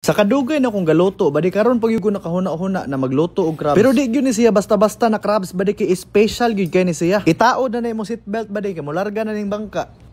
Sa kadugay na kung galuto, badi karon pag yung nakahuna-huna na magluto og crabs. Pero di gyud ni siya basta-basta na crabs, badi kay special gyud kay ni siya. Itaod na imong seatbelt badi kay molarga na ning bangka.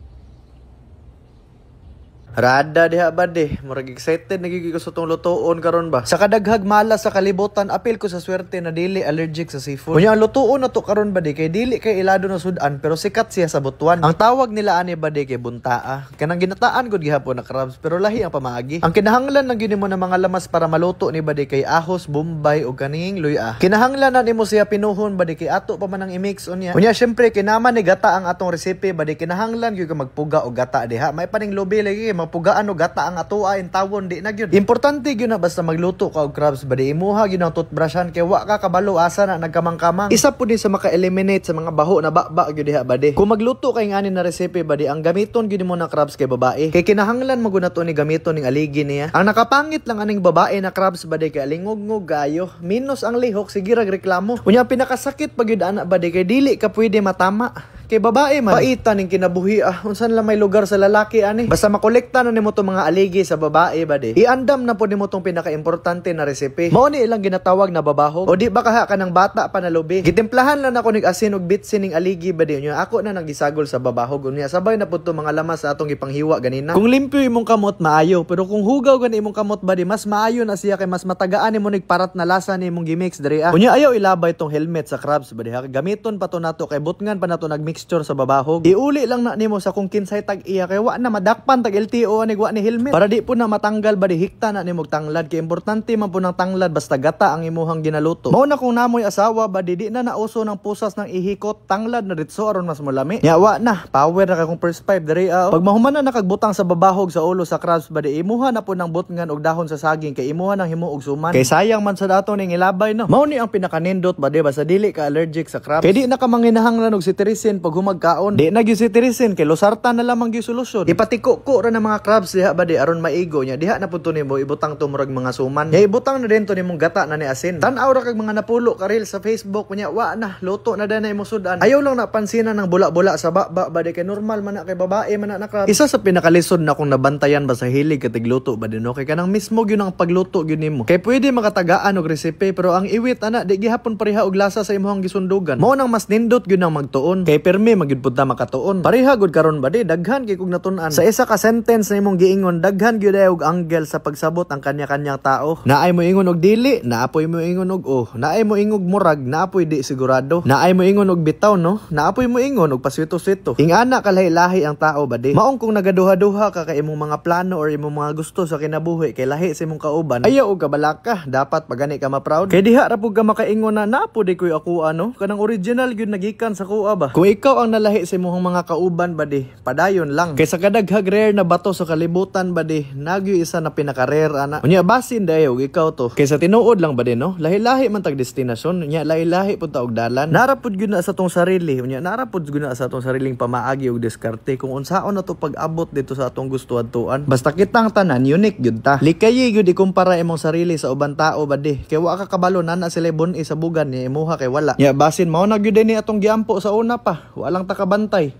Rada diha bade, murag excited nagiging ko sa tong lutoon karon ba. Sa kadaghag malas sa kalibutan, apil ko sa swerte na dili allergic sa seafood. Kunya ang lutoon na to karon bade kay dili kay ilado na sudan pero sikat siya sa Butuan. Ang tawag nila ani bade kay buntaa. Kanang ginataan gud gihapon na crabs pero lahi ang pamaagi. Ang kinahanglan lang gyud mo na mga lamas para maluto ni bade kay ahos, bombay ug kaning luya. Kinahanglan na nimo siya pinuhon bade kay ato pa man ang i-mix unya. Kunya syempre kinaman ni gata ang atong resipe bade kinahanglan gyud ka magpuga og gata diha. May paning lubi lagi mapugaan o gata ang atoa in tawon di na gyud. Importante gyud na basta magluto ka og crabs badi imuha gyud ang toothbrushan kay wa ka kabalo asa na nagkamang-kamang. Isa pud sa maka-eliminate sa mga baho na baba gyud diha badi. Kung magluto kay ngani na recipe badi ang gamiton gyud mo na crabs kay babae. Kay kinahanglan mo gud nato ni gamiton ning aligi niya. Ang nakapangit lang aning babae na crabs badi kay lingog-ngog gayo. Minus ang lihok sige rag reklamo. Unya pinakasakit pag gyud ana badi kay dili ka pwede matama. Kay babae man paita ning kinabuhi unsan lang may lugar sa lalaki ani. Basta makolekta na nimo to mga aligi sa babae bade. Iandam na po nimo tong pinaka-importante na recipe. Mao ni ilang ginatawag na babahog o di ba kaha kanang bata pa na lubi. Gitimplahan lang ako nig asin ug bitsin ning aligi bade nya ako na nagisagol sa babahog unya sabay na pud to mga lamas sa atong gipanghiwa ganina. Kung limpyo imong kamot maayo pero kung hugaw gani imong kamot bade mas maayo na siya kay mas matagaan nimo nig parat na lasa nimong gimix diri Unya ayaw ilabay tong helmet sa crabs bade gamiton pa to nato kay butngan pa nato nagmixture sa babahog. Iuli lang na nimo sa kung kinsay tag iya kay wa na madakpan tag LTO ani wa ni helmet para di po na matanggal ba di hikta na nimog tanglad kay importante man po ng tanglad basta gata ang imuhang ginaluto. Mao na kung namoy asawa ba di na nauso ng pusas ng ihikot tanglad na ditso aron mas mulami. Nya wa na power na kay kung first pipe diri Pag mahuman na nakagbutang sa babahog sa ulo sa crabs ba di imuha na po ng butngan og dahon sa saging kay imuha ng himo og suman. Kay sayang man sa dato ning ilabay no. Mao ni ang pinakanindot ba di basta dili ka allergic sa crabs. Kay di na ka manginahanglan og cetirizine pag humagkaon. Di na gyud cetirizine kay losartan na lamang gyud solusyon. Ipatiko ko ra ng mga crabs diha ba di aron maigo nya diha na pud to nimo ibutang tumurag mga suman. Nya ibutang na din to nimong gata na ni asin. Tan-aw ra kag mga napulo ka reel sa Facebook nya wa na luto na dana imo sudan. Ayaw lang napansinan ng bula-bula sa baba ba di kay normal man na kay babae man na crabs. Isa sa pinakalisod na kung nabantayan ba sa hilig katig luto ba din no kay kanang mismo gyud ang pagluto gyud nimo. Kay pwede makatagaan og recipe pero ang iwit ana di gihapon pareha og lasa sa imong gisundugan. Mao nang mas nindot gyud ang magtuon. Kay permi magyud pud ta makatuon. Pareha gud karon ba di daghan kay kog natun-an. Sa isa ka sentence na imong giingon daghan gyud og angle sa pagsabot ang kanya-kanyang tao. Naay mo ingon og dili, naapoy mo ingon og naay mo ingog murag, naapoy di sigurado. Naay mo ingon og bitaw no, naapoy mo ingon og paswito-swito. Ingana kalahi-lahi ang tao ba di. Maong kung nagaduha-duha ka kay imong mga plano or imong mga gusto sa kinabuhi kay lahi sa imong kauban, ayaw og kabalaka, dapat pagani ka ma-proud. Kay diha ra pud ka makaingon na naapo di koy ako ano, kanang original gyud nagikan sa kuha ba. Kung ikaw ang nalahi sa imong mga kauban ba di, padayon lang. Kay sa kadaghag rare na bato sa kalibutan ba di, nagyo isa na pinaka-rare ana. Unya basin dayo ikaw to. Kay sa tinuod lang ba di no? Lahi-lahi man tag destinasyon, unya lahi-lahi pud ta og dalan. Narapod gyud na sa tong sarili, unya narapod gyud na sa tong sariling pamaagi og diskarte kung unsaon na to pag-abot dito sa atong gusto adtuan. Basta kitang tanan unique gyud ta. Likayi gyud ikumpara imong sarili sa uban tao ba di. Kay wa ka kabalo na sila bun-i sa bugan ni imuha kay wala. Nya basin mao na gyud ni atong giampo sa una pa. Wa lang ta kabantay.